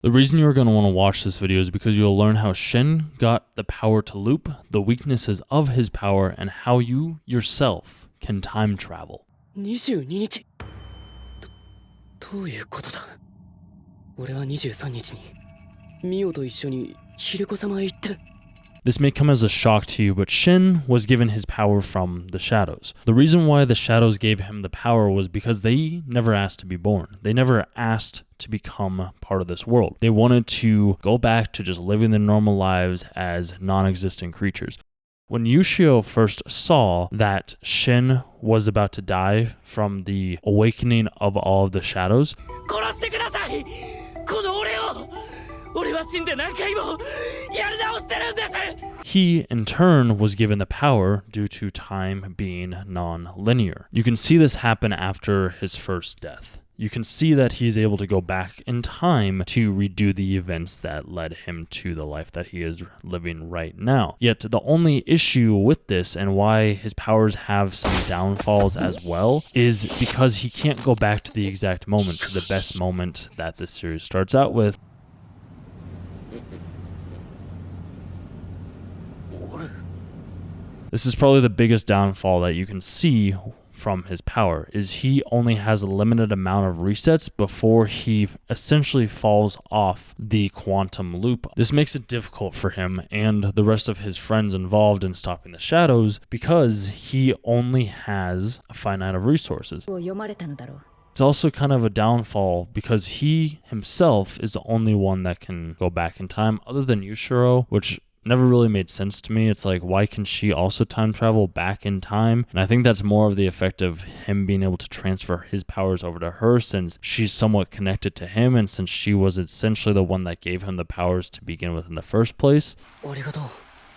The reason you're going to want to watch this video is because you'll learn how Shin got the power to loop, the weaknesses of his power, and how you yourself can time travel. 22日どういうことだ。俺は23日にミオと一緒にヒルコ様へ行った。 This may come as a shock to you, but Shin was given his power from the shadows. The reason why the shadows gave him the power was because they never asked to be born. They never asked to become part of this world. They wanted to go back to just living their normal lives as non-existent creatures. When Yushio first saw that Shin was about to die from the awakening of all of the shadows, 殺してください。この俺を。俺は死んで何回もやり直してるんです。 he, in turn, was given the power due to time being non-linear. You can see this happen after his first death. You can see that he's able to go back in time to redo the events that led him to the life that he is living right now. Yet the only issue with this and why his powers have some downfalls as well is because he can't go back to the exact moment, to the best moment that this series starts out with. This is probably the biggest downfall that you can see from his power, is he only has a limited amount of resets before he essentially falls off the quantum loop. This makes it difficult for him and the rest of his friends involved in stopping the shadows because he only has a finite of resources. It's also kind of a downfall because he himself is the only one that can go back in time other than Yushiro, which never really made sense to me. It's like, why can she also time travel back in time? And I think that's more of the effect of him being able to transfer his powers over to her, since she's somewhat connected to him and since she was essentially the one that gave him the powers to begin with in the first place.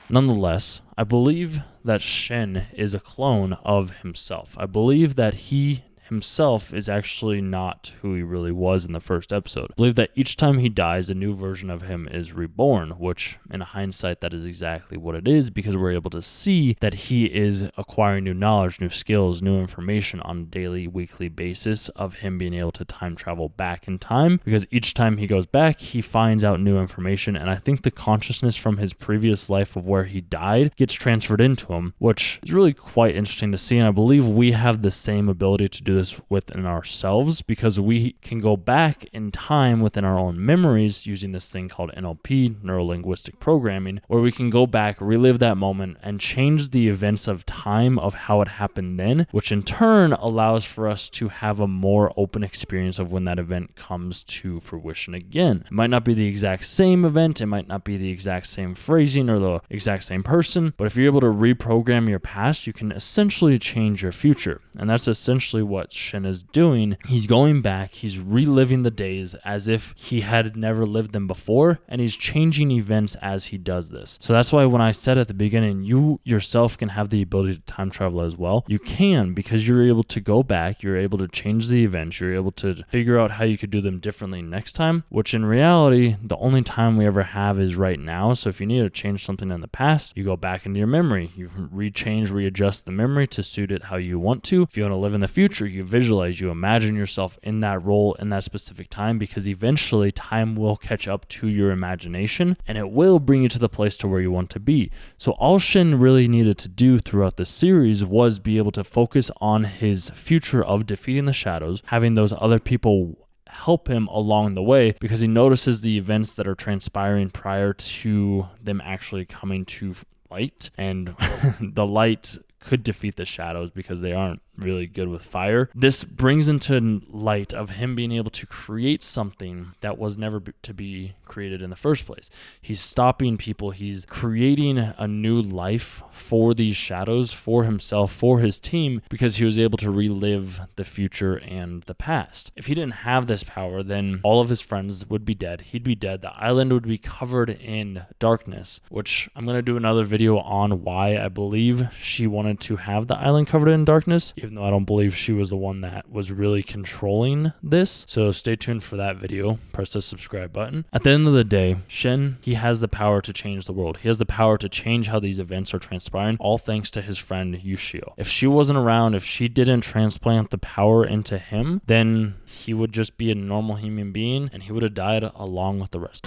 Nonetheless, I believe that Shin is a clone of himself. I believe that he himself is actually not who he really was in the first episode. I believe that each time he dies, a new version of him is reborn, which in hindsight, that is exactly what it is, because we're able to see that he is acquiring new knowledge, new skills, new information on a daily, weekly basis of him being able to time travel back in time, because each time he goes back, he finds out new information, and I think the consciousness from his previous life of where he died gets transferred into him, which is really quite interesting to see, and I believe we have the same ability to do this within ourselves, because we can go back in time within our own memories using this thing called NLP, neuro-linguistic programming, where we can go back, relive that moment, and change the events of time of how it happened then, which in turn allows for us to have a more open experience of when that event comes to fruition again. It might not be the exact same event, it might not be the exact same phrasing or the exact same person, but if you're able to reprogram your past, you can essentially change your future. And that's essentially what Shin is doing. He's going back, he's reliving the days as if he had never lived them before, and he's changing events as he does this. So that's why when I said at the beginning, you yourself can have the ability to time travel as well. You can, because you're able to go back, you're able to change the events, you're able to figure out how you could do them differently next time, which in reality, the only time we ever have is right now. So if you need to change something in the past, you go back into your memory, you readjust the memory to suit it how you want to. If you want to live in the future, you visualize, you imagine yourself in that role in that specific time, because eventually time will catch up to your imagination and it will bring you to the place to where you want to be. So all Shin really needed to do throughout the series was be able to focus on his future of defeating the shadows, having those other people help him along the way, because he notices the events that are transpiring prior to them actually coming to light, and the light could defeat the shadows because they aren't really good with fire. This brings into light of him being able to create something that was never to be created in the first place. He's stopping people. He's creating a new life for these shadows, for himself, for his team, because he was able to relive the future and the past. If he didn't have this power, then all of his friends would be dead. He'd be dead. The island would be covered in darkness, which I'm going to do another video on why I believe she wanted to have the island covered in darkness. even though I don't believe she was the one that was really controlling this. So stay tuned for that video. Press the subscribe button. At the end of the day, Shen, he has the power to change the world. He has the power to change how these events are transpiring, all thanks to his friend Yushio. If she wasn't around, if she didn't transplant the power into him, then he would just be a normal human being and he would have died along with the rest.